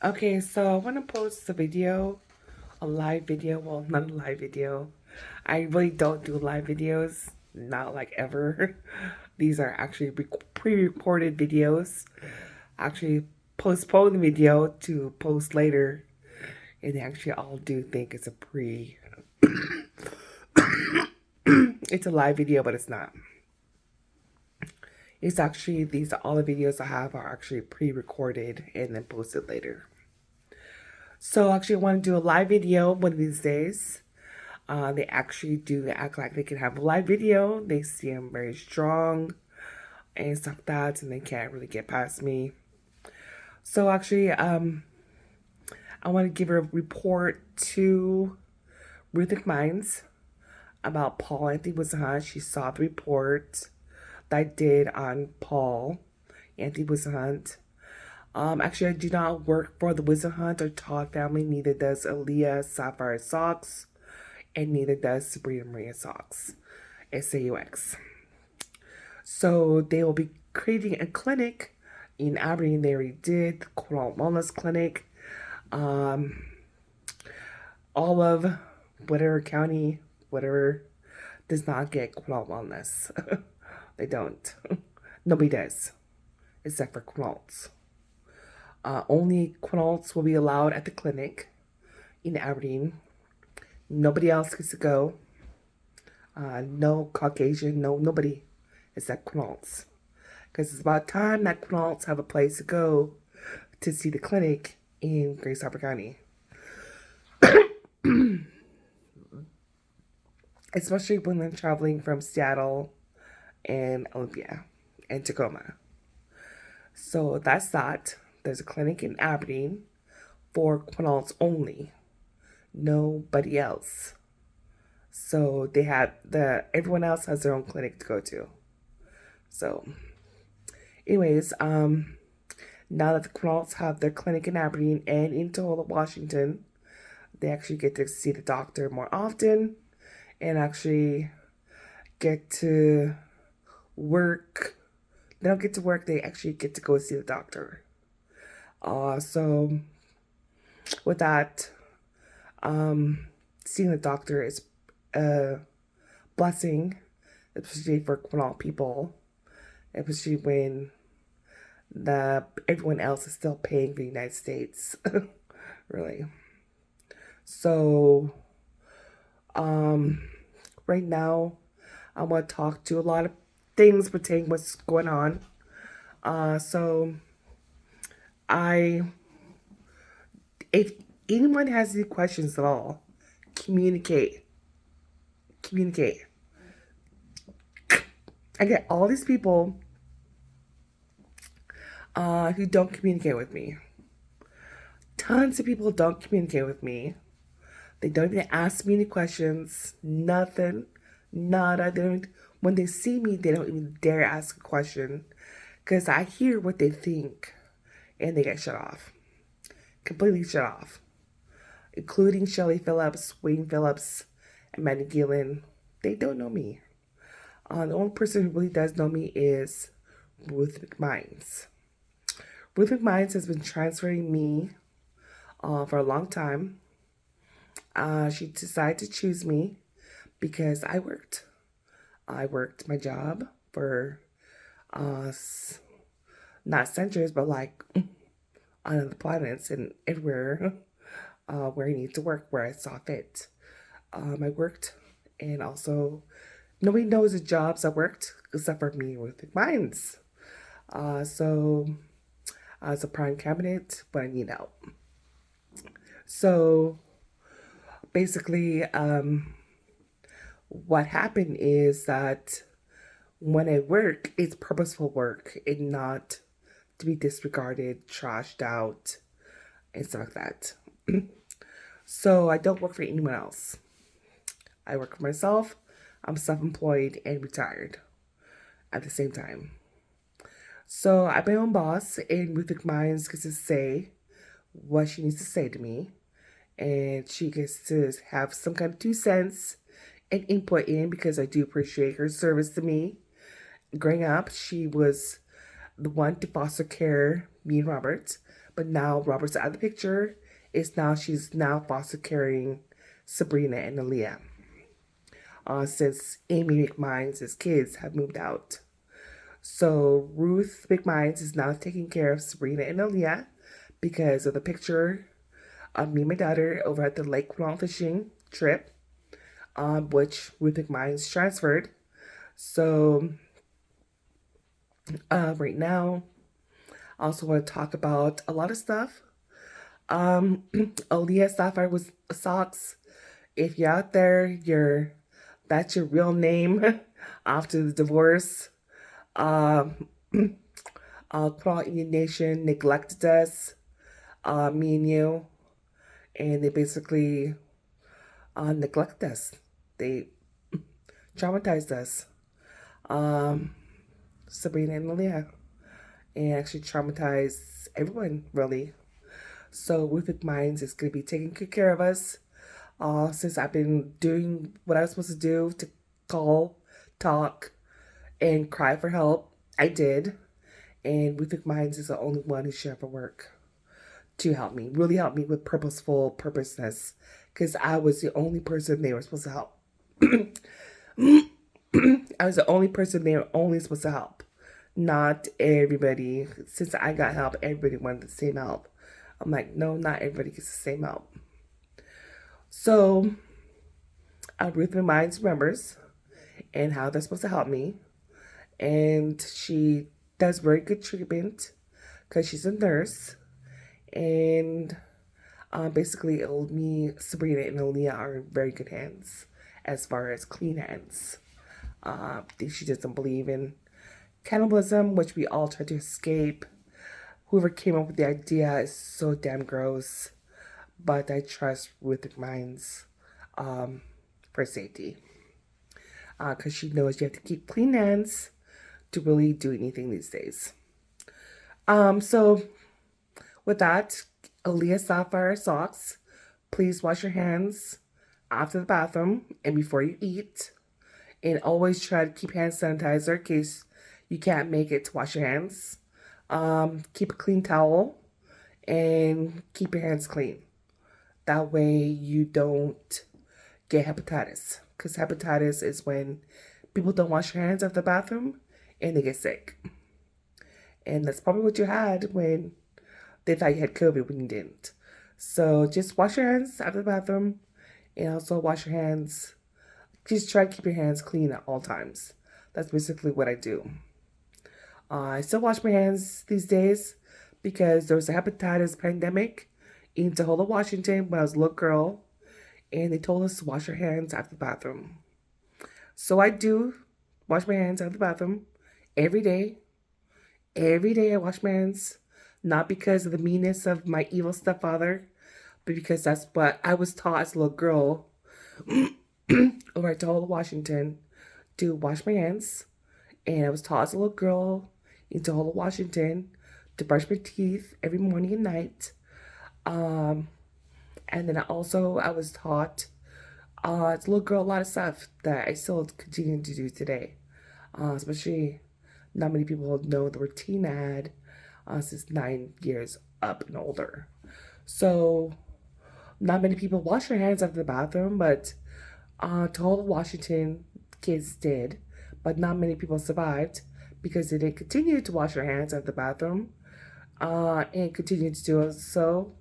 Okay, so I want to post a video, a live video. Well, not a live video. I really don't do live videos, not like ever. These are actually pre-recorded videos. Actually, postpone the video to post later, and actually, I'll do think it's a pre. It's a live video, but it's not. It's actually these all the videos I have are actually pre-recorded and then posted later. So actually, I want to do a live video one of these days. They actually do act like they can have a live video. They seem very strong and stuff like that, and they can't really get past me. So actually, I want to give a report to Ruth mcminds about Paul Anthony Wissahunt. She saw the report that I did on Paul Anthony Wissahunt. Actually, I do not work for the Wissahunt or Todd family. Neither does Aaliyah Sapphire Socks, and neither does Sabrina Maria Socks. SAUX. So they will be creating a clinic in Aberdeen. They already did the Quote Wellness Clinic. Um, all of whatever county, whatever, does not get Quote Wellness. They don't. Nobody does, except for quilts. Only quilts will be allowed at the clinic in Aberdeen. Nobody else gets to go. No Caucasian, nobody except quilts. Because it's about time that quilts have a place to go to see the clinic in Grace Hopper County. Especially when they're traveling from Seattle and Olympia and Tacoma. So that's that. There's a clinic in Aberdeen for quinals only. Nobody else. So they have everyone else has their own clinic to go to. So anyways, now that the quinals have their clinic in Aberdeen and in Tukwila, Washington, they actually get to see the doctor more often and actually get to work. They don't get to work, they actually get to go see the doctor. So with that, seeing the doctor is a blessing, especially for Quinault people, especially when everyone else is still paying the United States, really. So, right now, I want to talk to a lot of things pertaining what's going on. So if anyone has any questions at all, communicate. Communicate. I get all these people who don't communicate with me. Tons of people don't communicate with me. They don't even ask me any questions. Nothing. Nada. When they see me, they don't even dare ask a question. Because I hear what they think. And they get shut off. Completely shut off. Including Shelley Phillips, Wayne Phillips, and Maddie Gillen. They don't know me. The only person who really does know me is Ruth mcminds. Ruth mcminds has been transferring me for a long time. She decided to choose me because I worked. I worked my job for not centuries, but like on other planets and everywhere where I need to work, where I saw fit. I worked, and also nobody knows the jobs I worked except for me with mcminds. So I was a prime cabinet, but I need help. So basically, what happened is that when I work, it's purposeful work and not to be disregarded, trashed out, and stuff like that. So I don't work for anyone else. I work for myself. I'm self-employed and retired at the same time. So I'm my own boss, and Ruth mcminds gets to say what she needs to say to me, and she gets to have some kind of 2 cents and input in because I do appreciate her service to me. Growing up, she was the one to foster care me and Robert, but now Robert's out of the picture. She's now foster caring Sabrina and Aaliyah. Since Amy McMinds' kids have moved out. So Ruth McMinds is now taking care of Sabrina and Aaliyah because of the picture of me and my daughter over at the Lake Long fishing trip, which Ruth McMinds transferred. So right now, I also want to talk about a lot of stuff. Aaliyah Sapphire was socks. If you're out there, that's your real name after the divorce. Crawl Indian Nation neglected us, me and you, and they basically neglected us. They traumatized us. Sabrina and Aaliyah, and actually traumatized everyone, really. So Ruth McMinds is going to be taking good care of us. Since I've been doing what I was supposed to do to call, talk, and cry for help, I did. And Ruth McMinds is the only one who should ever work to help me, really help me with purposeness, because I was the only person they were supposed to help. I was the only person they were only supposed to help. Not everybody. Since I got help, everybody wanted the same help. I'm like, no, not everybody gets the same help. So, Ruth McMinds remembers and how they're supposed to help me. And she does very good treatment because she's a nurse. And basically, me, Sabrina, and Aaliyah are in very good hands as far as clean hands. She doesn't believe in cannibalism, which we all try to escape. Whoever came up with the idea is so damn gross. But I trust Ruth McMinds for safety. Because she knows you have to keep clean hands to really do anything these days. So with that, Aaliyah Sapphire socks, please wash your hands after the bathroom and before you eat. And always try to keep hand sanitizer in case you can't make it to wash your hands. Keep a clean towel and keep your hands clean. That way you don't get hepatitis. Because hepatitis is when people don't wash their hands after the bathroom and they get sick. And that's probably what you had when they thought you had COVID when you didn't. So just wash your hands after the bathroom and also wash your hands. Just try to keep your hands clean at all times. That's basically what I do. I still wash my hands these days because there was a hepatitis pandemic in Tahoe, Washington when I was a little girl. And they told us to wash our hands after the bathroom. So I do wash my hands after the bathroom every day. Every day I wash my hands. Not because of the meanness of my evil stepfather, but because that's what I was taught as a little girl over at Tahoe, Washington, to wash my hands. And I was taught as a little girl in Tahoe, Washington, to brush my teeth every morning and night. And then I was taught as a little girl a lot of stuff that I still continue to do today. Especially not many people know the routine I had since 9 years up and older. So not many people wash their hands after the bathroom, but Tahoe, Washington kids did. But not many people survived because they didn't continue to wash their hands after the bathroom and continue to do so.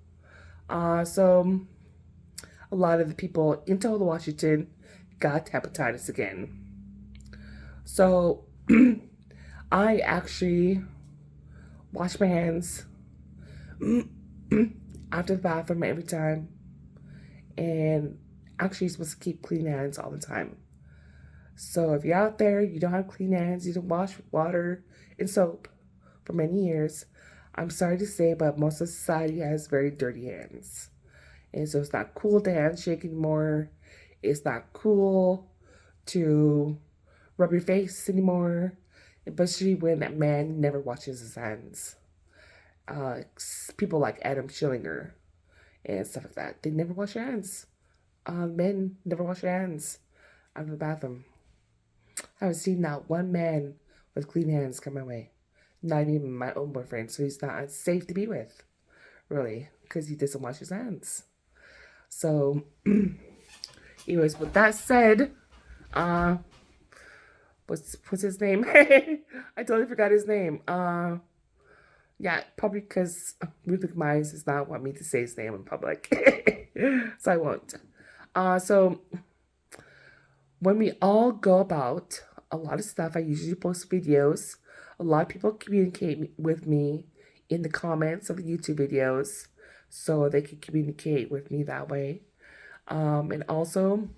So a lot of the people in Tahoe, Washington got hepatitis again. So I actually wash my hands after the bathroom every time. And actually, you're supposed to keep clean hands all the time. So if you're out there, you don't have clean hands, you don't wash with water and soap for many years, I'm sorry to say, but most of society has very dirty hands. And so it's not cool to handshake anymore. It's not cool to rub your face anymore, especially when a man never washes his hands. People like Adam Schillinger and stuff like that, they never wash their hands. Men never wash their hands out of the bathroom. I haven't seen not one man with clean hands come my way. Not even my own boyfriend, so he's not safe to be with, really, because he doesn't wash his hands. So, anyways, with that said, uh, what's his name? I totally forgot his name. Yeah, probably because Ruth McMinds does not want me to say his name in public, so I won't. So when we all go about a lot of stuff, I usually post videos. A lot of people communicate with me in the comments of the YouTube videos, so they can communicate with me that way. And also,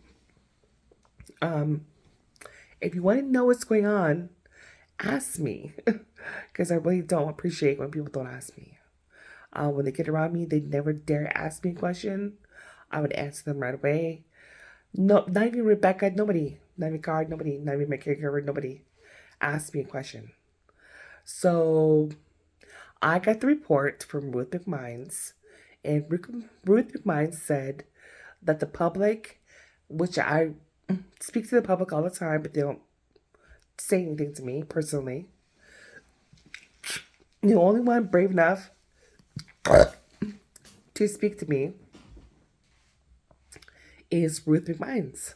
if you want to know what's going on, ask me, because I really don't appreciate when people don't ask me. When they get around me, they never dare ask me a question. I would answer them right away. No, not even Rebecca, nobody. Not even Card, nobody. Not even my caregiver, nobody asked me a question. So I got the report from Ruth McMinds, and Ruth McMinds said that the public, which I speak to the public all the time, but they don't say anything to me personally. The only one brave enough to speak to me is Ruth McMinds,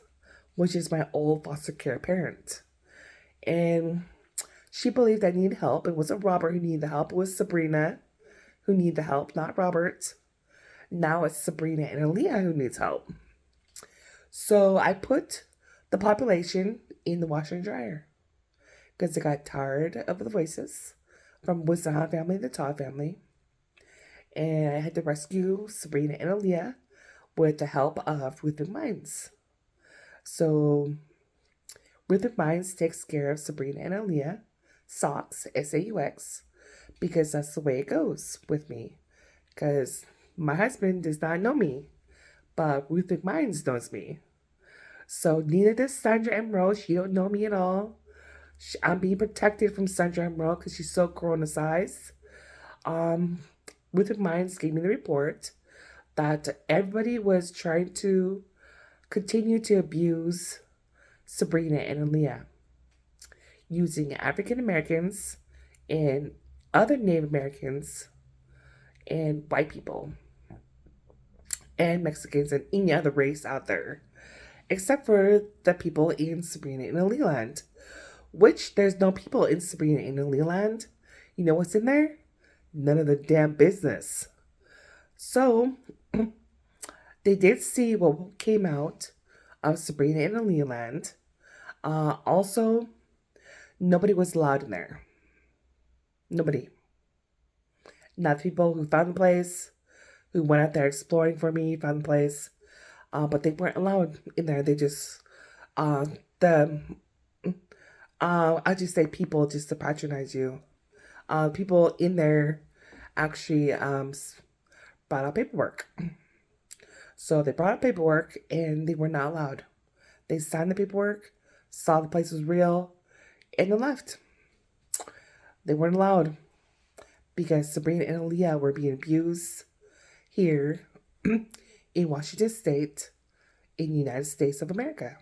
which is my old foster care parent. And she believed I needed help. It wasn't Robert who needed the help. It was Sabrina who needed the help, not Robert. Now it's Sabrina and Aaliyah who needs help. So I put the population in the washer and dryer because I got tired of the voices from Wisdom family to Todd family. And I had to rescue Sabrina and Aaliyah with the help of Ruth McMinds. So Ruth McMinds takes care of Sabrina and Aaliyah, Saux, S-A-U-X, because that's the way it goes with me. Because my husband does not know me, but Ruth McMinds knows me. So neither does Sandra Emerald. She don't know me at all. I'm being protected from Sandra Emerald because she's so corona-sized. Ruth McMinds gave me the report that everybody was trying to continue to abuse Sabrina and Aaliyah using African Americans and other Native Americans and white people and Mexicans and any other race out there, except for the people in Sabrina and Aaliyah land, which there's no people in Sabrina and Aaliyah land. You know what's in there? None of the damn business. So they did see what came out of Sabrina and Aaliyah land. Also, nobody was allowed in there. Nobody. Not the people who found the place, who went out there exploring for me, found the place. But they weren't allowed in there. They just, I just say people just to patronize you. People in there actually brought out paperwork. So they brought out paperwork and they were not allowed. They signed the paperwork, saw the place was real, and then left. They weren't allowed because Sabrina and Aaliyah were being abused here in Washington State, in the United States of America.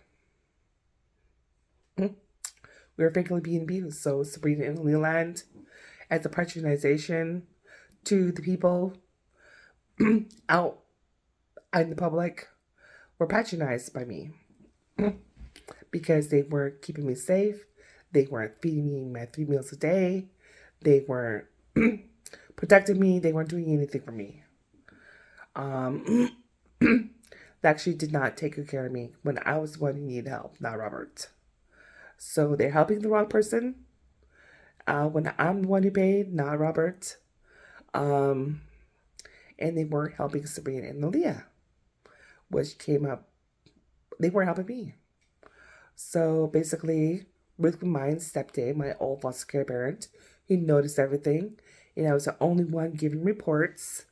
We were frequently being abused. So Sabrina and Aaliyah land, as a patronization to the people out in the public, were patronized by me because they weren't keeping me safe. They weren't feeding me my 3 meals a day. They weren't protecting me. They weren't doing anything for me. They actually did not take good care of me when I was the one who needed help, not Robert. So they're helping the wrong person when I'm the one who paid, not Robert. And they weren't helping Sabrina and Aaliyah, which came up. They weren't helping me. So basically, Ruth McMinds stepped in, my old foster care parent, who noticed everything. And I was the only one giving reports.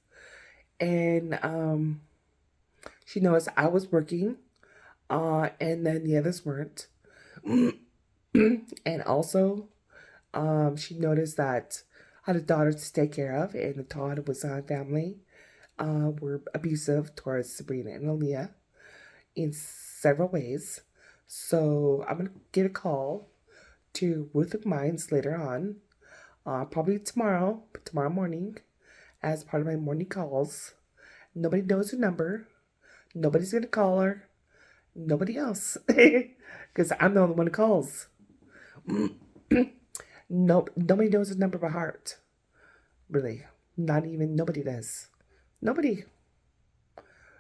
And she noticed I was working, and then the others weren't. And also, she noticed that I had a daughter to take care of, and the Todd was family were abusive towards Sabrina and Aaliyah in several ways. So I'm going to get a call to Ruth McMinds later on Probably tomorrow morning, as part of my morning calls. Nobody knows her number. Nobody's gonna call her. Nobody else, because I'm the only one who calls. No, nobody knows her number by heart. Really, not even nobody does. Nobody.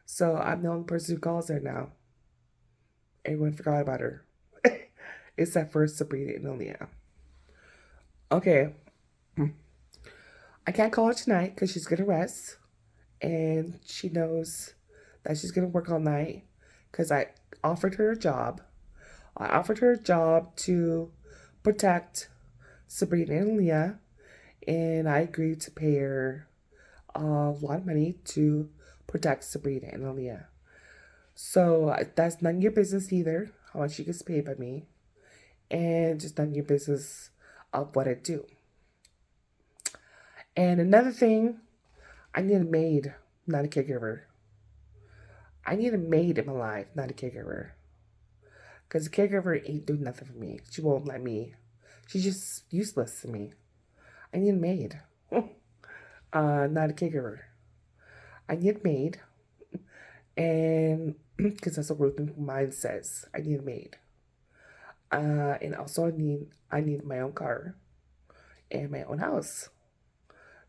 So I'm the only person who calls her now. Everyone forgot about her. Except for Sabrina and Aaliyah. Okay. I can't call her tonight because she's gonna rest. And she knows that she's gonna work all night because I offered her a job. I offered her a job to protect Sabrina and Leah, and I agreed to pay her a lot of money to protect Sabrina and Aaliyah. So that's none of your business either, how much she gets paid by me, and just none of your business of what I do. And another thing, I need a maid, not a caregiver. I need a maid in my life, not a caregiver. Because a caregiver ain't doing nothing for me. She won't let me. She's just useless to me. I need a maid. Not a caregiver. I need a maid. And because that's what Ruth mcminds says. I need a maid. And also I need my own car and my own house.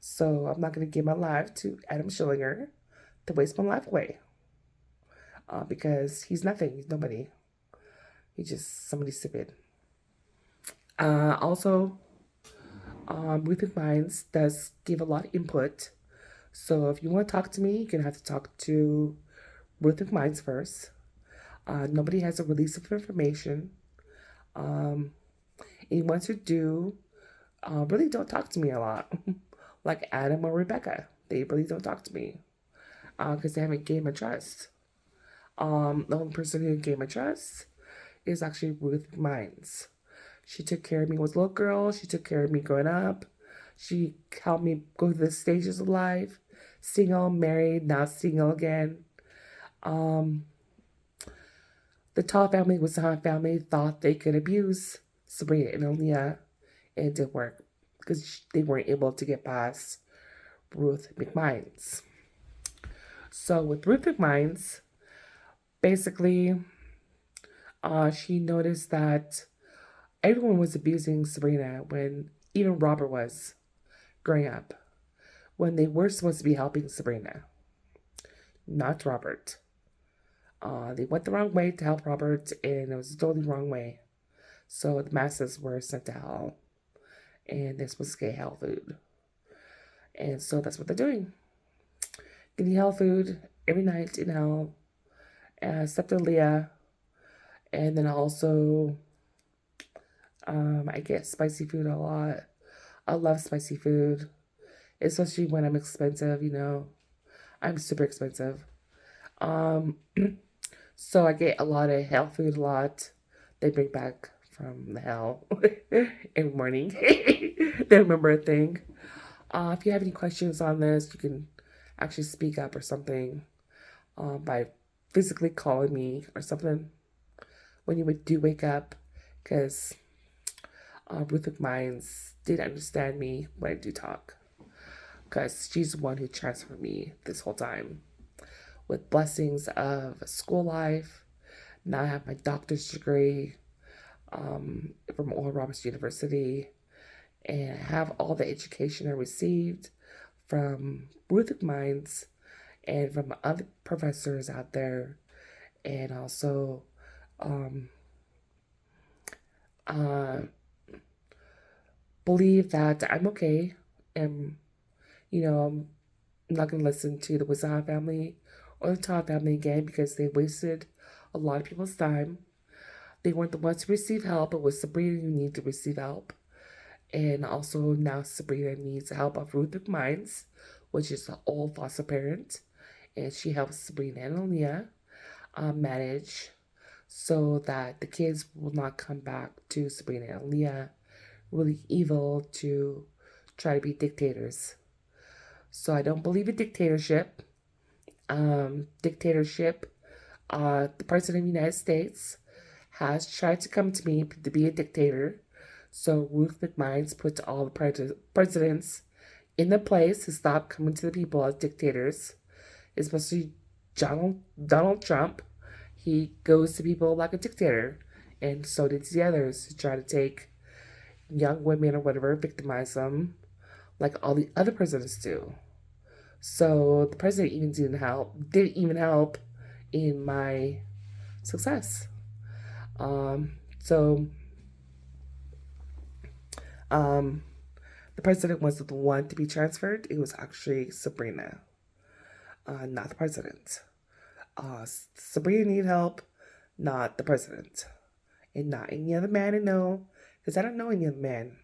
So I'm not gonna give my life to Adam Schillinger to waste my life away. Because he's nothing. He's nobody. He's just somebody stupid. Also, Ruth mcminds does give a lot of input. So if you want to talk to me, you're gonna have to talk to Ruth mcminds first. Nobody has a release of information. And once you do, really don't talk to me a lot. Like Adam or Rebecca. They really don't talk to me. Because they haven't gained my trust. The only person who gained my trust is actually Ruth mcminds. She took care of me as a little girl. She took care of me growing up. She helped me go through the stages of life. Single, married, now single again. The Tall family was the Hunt family thought they could abuse Sabrina and Aaliyah, and it didn't work because they weren't able to get past Ruth mcminds. So with Ruth mcminds, basically, she noticed that everyone was abusing Sabrina when even Robert was growing up, when they were supposed to be helping Sabrina, not Robert. They went the wrong way to help Robert, and it was the totally wrong way. So the masses were sent to hell, and they're supposed to get hell food. And so that's what they're doing. Getting hell food every night in hell, except for Leah. And then also, I get spicy food a lot. I love spicy food, especially when I'm expensive, you know. I'm super expensive. So I get a lot of hell food a lot. They bring back from the hell every morning. They remember a thing. If you have any questions on this, you can actually speak up or something by physically calling me or something when you do wake up, because Ruth mcminds did understand me when I do talk, because she's the one who transferred me this whole time with blessings of school life. Now I have my doctor's degree from Oral Roberts University, and I have all the education I received from Ruth mcminds and from other professors out there, and also believe that I'm okay, and I'm not gonna listen to the Wisdom family or the Todd family again because they wasted a lot of people's time. They weren't the ones to receive help. It was Sabrina who needed to receive help. And also now Sabrina needs the help of Ruth mcminds, which is the old foster parent. And she helps Sabrina and Aaliyah manage so that the kids will not come back to Sabrina and Aaliyah really evil to try to be dictators. So I don't believe in dictatorship. The President of the United States has tried to come to me to be a dictator. So Ruth McMinds put all the presidents in the place to stop coming to the people as dictators, especially Donald Trump. He goes to people like a dictator, and so did the others to try to take young women or whatever, victimize them, like all the other presidents do. So the president even didn't even help in my success. So um, the president wasn't the one to be transferred. It was actually Sabrina, not the president. Sabrina needed help, not the president, and not any other man I know, because I don't know any other man.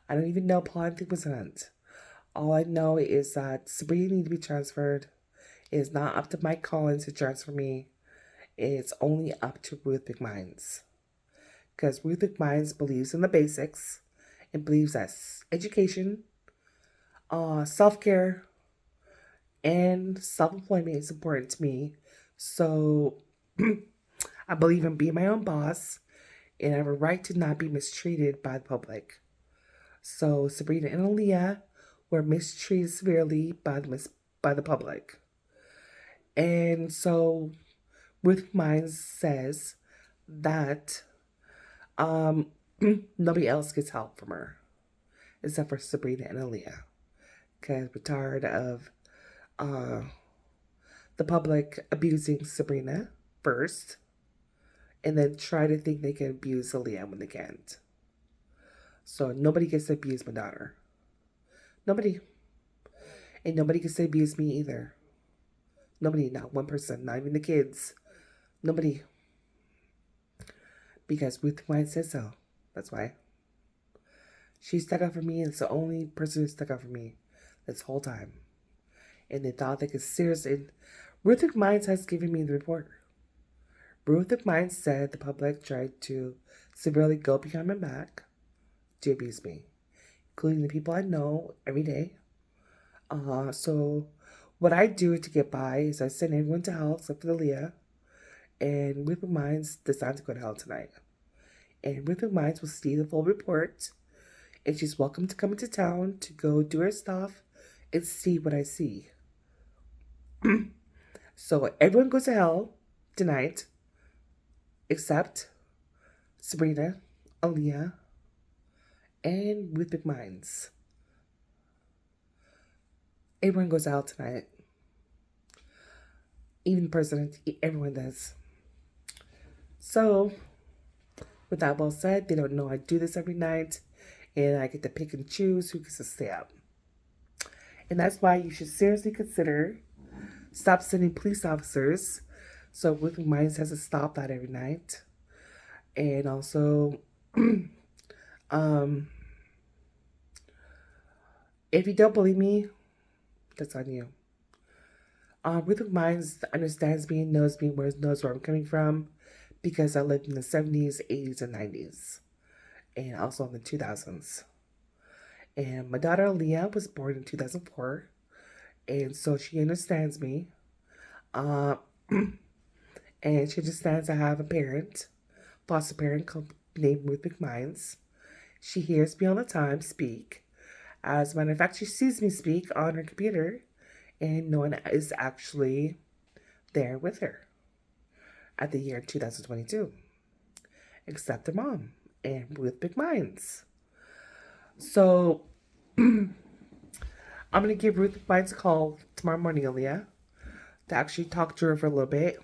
I don't even know Paul President. All I know is that Sabrina needs to be transferred. It is not up to Mike Collins to transfer me. It's only up to Ruth McMinds. Because Ruth McMinds believes in the basics and believes that education, self-care, and self-employment is important to me. So I believe in being my own boss, and I have a right to not be mistreated by the public. So Sabrina and Aaliyah were mistreated severely by the public. And so Ruth McMinds says that nobody else gets help from her except for Sabrina and Aaliyah, because we're tired of the public abusing Sabrina first, and then try to think they can abuse Aaliyah when they can't. So nobody gets to abuse my daughter. Nobody. And nobody gets to abuse me either. Nobody, not one person, not even the kids. Nobody. Because Ruth Wine says so. That's why. She stuck up for me, and it's the only person who stuck up for me this whole time. And they thought they could seriously. Ruth McMinds has given me the report. Ruth McMinds said the public tried to severely go behind my back to abuse me, including the people I know every day. So what I do to get by is I send everyone to hell except for Leah. And Ruth McMinds decided to go to hell tonight. And Ruth McMinds will see the full report. And she's welcome to come into town to go do her stuff and see what I see. So everyone goes to hell tonight except Sabrina, Aaliyah, and Ruth McMinds. Everyone goes out tonight. Even the president, everyone does. So, with that well said, they don't know I do this every night, and I get to pick and choose who gets to stay up. And that's why you should seriously consider stop sending police officers. So Ruth McMinds has to stop that every night. And also, if you don't believe me, that's on you. Ruth McMinds understands me and knows me, knows where I'm coming from, because I lived in the 70s, 80s, and 90s, and also in the 2000s. And my daughter Leah was born in 2004, and so she understands me. And she understands I have a parent, foster parent named Ruth McMinds. She hears me all the time speak. As a matter of fact, she sees me speak on her computer, and no one is actually there with her at the year 2022, except her mom and Ruth McMinds. So I'm going to give Ruth McMinds a call tomorrow morning, Aaliyah, to actually talk to her for a little bit.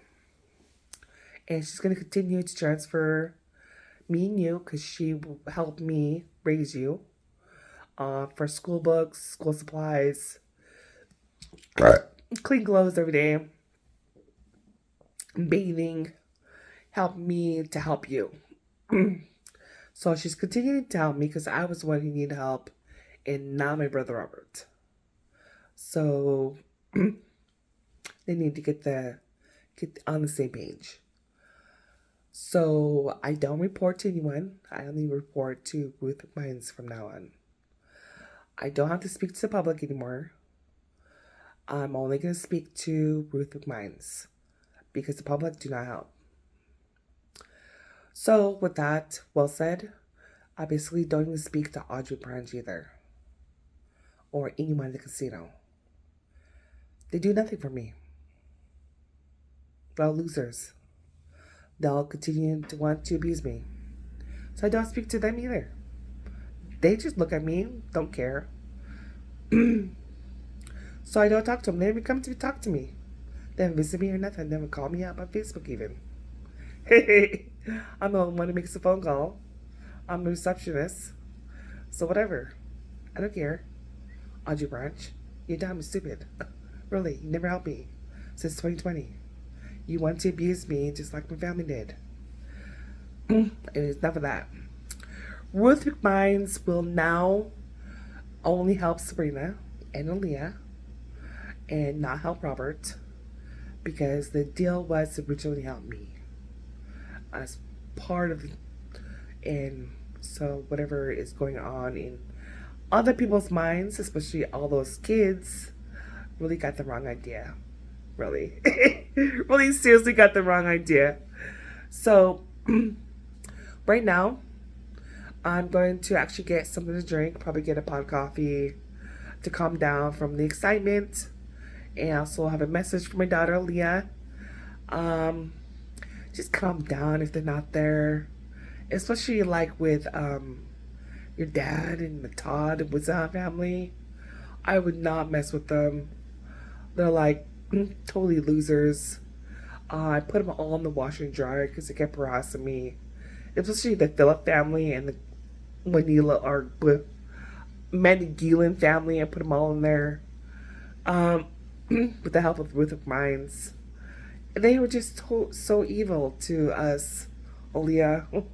And she's going to continue to transfer me and you, because she will help me raise you for school books, school supplies, clean clothes every day, bathing, help me to help you. So she's continuing to help me because I was the one who needed help and not my brother Robert. So they need to get on the same page. So I don't report to anyone. I only report to Ruth McMinds from now on. I don't have to speak to the public anymore. I'm only going to speak to Ruth McMinds because the public do not help. So with that well said, I basically don't even speak to Audrey Branch either, or anyone in the casino. They do nothing for me. They're all losers. They'll continue to want to abuse me. So I don't speak to them either. They just look at me, don't care. So I don't talk to them. They never come to talk to me. They haven't visited me or nothing. They never call me up on Facebook even. I'm the only one who makes a phone call. I'm the receptionist. So whatever. I don't care. Audrey Branch, you're dumb and stupid. Really, you never helped me since 2020. You want to abuse me just like my family did. And it's enough of that. Ruth mcminds will now only help Sabrina and Aaliyah and not help Robert, because the deal was to originally help me as part of and so whatever is going on in other people's minds, especially all those kids, really got the wrong idea. Really. Really seriously got the wrong idea. So right now I'm going to actually get something to drink, probably get a pot of coffee to calm down from the excitement, and also have a message for my daughter Leah. Just calm down if they're not there, especially like with your dad and the Todd and Wizard family. I would not mess with them. They're like totally losers. I put them all in the washer and dryer because they kept harassing me, especially the Phillip family and the Manila or Mandy Gielan family. I put them all in there with the help of Ruth mcminds. They were just so evil to us, Aaliyah.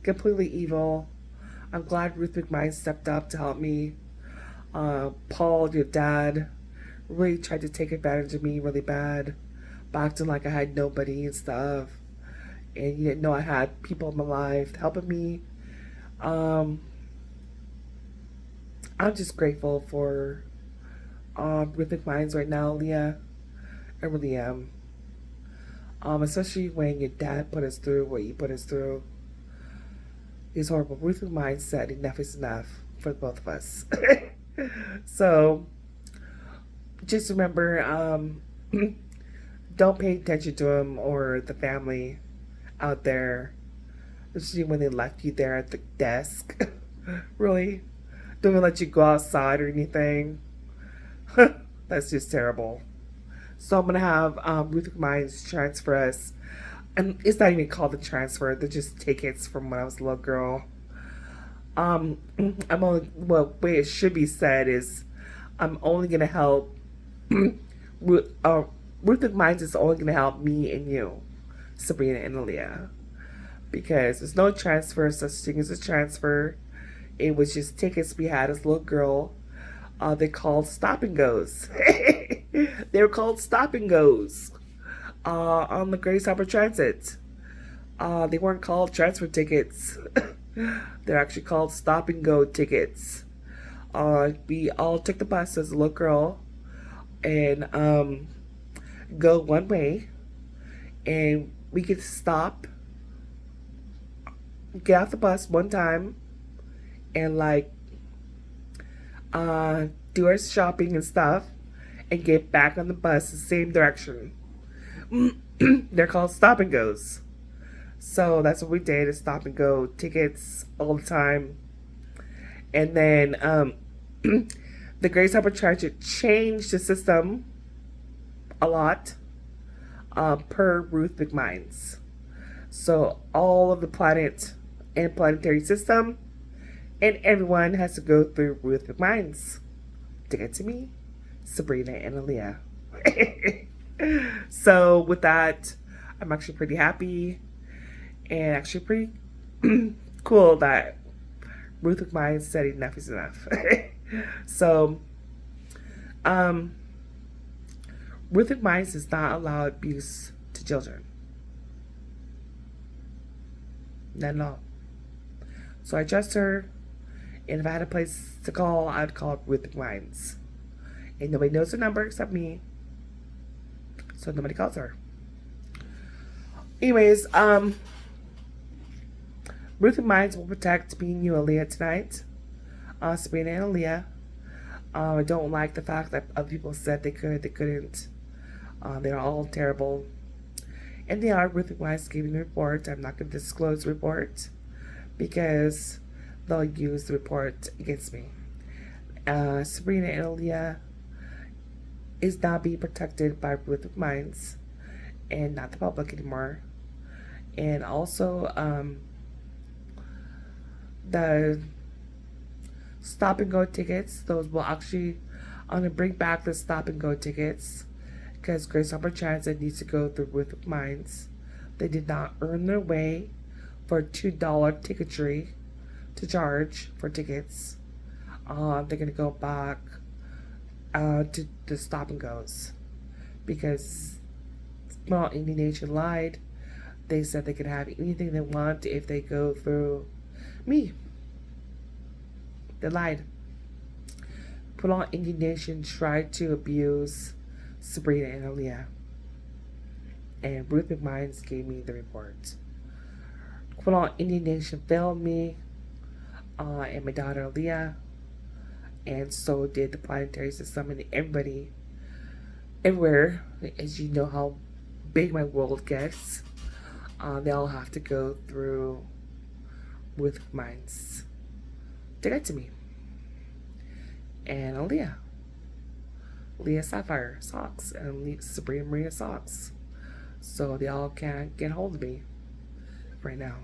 Completely evil. I'm glad Ruth mcminds stepped up to help me. Paul, your dad, really tried to take advantage of me really bad, acting like I had nobody and stuff, and you didn't know I had people in my life helping me. I'm just grateful for Ruth mcminds right now, Leah. I really am. Especially when your dad put us through what you put us through. It's horrible. Ruth mcminds said enough is enough for both of us. So just remember, don't pay attention to him or the family out there, especially when they left you there at the desk. Really? Don't even let you go outside or anything. That's just terrible. So I'm going to have Ruth mcminds transfer us. And it's not even called a transfer. They're just tickets from when I was a little girl. I'm only, well, the way it should be said is I'm only going to help Ruth mcminds is only going to help me and you, Sabrina and Aaliyah, because there's no transfer, such thing as a transfer. It was just tickets we had as a little girl. They called stop and goes. They were called stop and goes on the Grace Harbor Transit. They weren't called transfer tickets. They're actually called stop and go tickets. We all took the bus as a little girl and go one way, and we could stop, get off the bus one time, and like do our shopping and stuff, and get back on the bus the same direction. They're called stop and goes. So that's what we did, is stop and go tickets all the time. And then the Grace Harbor Transit changed the system a lot per Ruth mcminds. So all of the planet and planetary system and everyone has to go through Ruth mcminds to get to me, Sabrina and Aaliyah. So with that, I'm actually pretty happy and actually pretty cool that Ruth mcminds said enough is enough. So Ruth mcminds does not allow abuse to children. Not at all. So I trust her, and if I had a place to call, I'd call Ruth mcminds. And nobody knows her number except me, so nobody calls her. Anyways, Ruth and Minds will protect me and you, Aaliyah, tonight. Sabrina and Aaliyah. I don't like the fact that other people said they couldn't. They're all terrible. And they are. Ruth and Minds giving the report. I'm not going to disclose the report because they'll use the report against me. Sabrina and Aaliyah is now being protected by Ruth Minds and not the public anymore. And also, the stop and go tickets, those will actually, I'm going to bring back the stop and go tickets because Grace Hopper Transit needs to go through Ruth Minds. They did not earn their way for $2 ticketry to charge for tickets. They're going to go back to the stop and goes because Indian Nation lied. They said they could have anything they want if they go through me. They lied. Put on Indian Nation tried to abuse Sabrina and Aaliyah. And Ruth McMinds gave me the report. Put on Indian Nation failed me and my daughter Aaliyah. And so did the planetary system and everybody everywhere. As you know how big my world gets. They all have to go through Ruth McMinds to get to me. And Aaliyah Sapphire socks and Sabrina Maria socks. So they all can't get hold of me right now.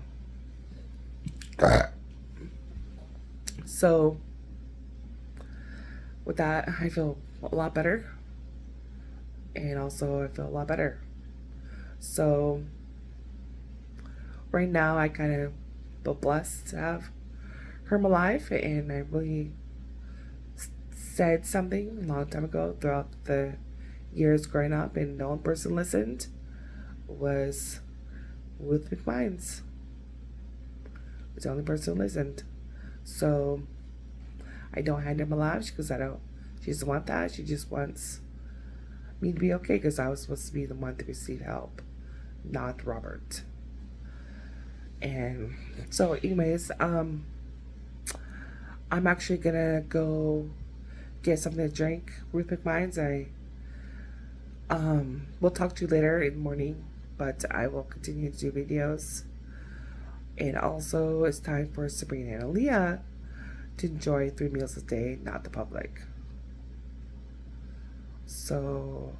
So with that, I feel a lot better. And also I feel a lot better. So right now I kind of feel blessed to have her in my life, and I really said something a long time ago throughout the years growing up and no one person listened was Ruth McMinds. Was the only person who listened. So I don't hand her my life because she doesn't want that. She just wants me to be okay because I was supposed to be the one to receive help, not Robert. And so anyways, I'm actually gonna go get something to drink. Ruth McMinds, we'll talk to you later in the morning, but I will continue to do videos. And also it's time for Sabrina and Aaliyah to enjoy 3 meals a day, not the public. So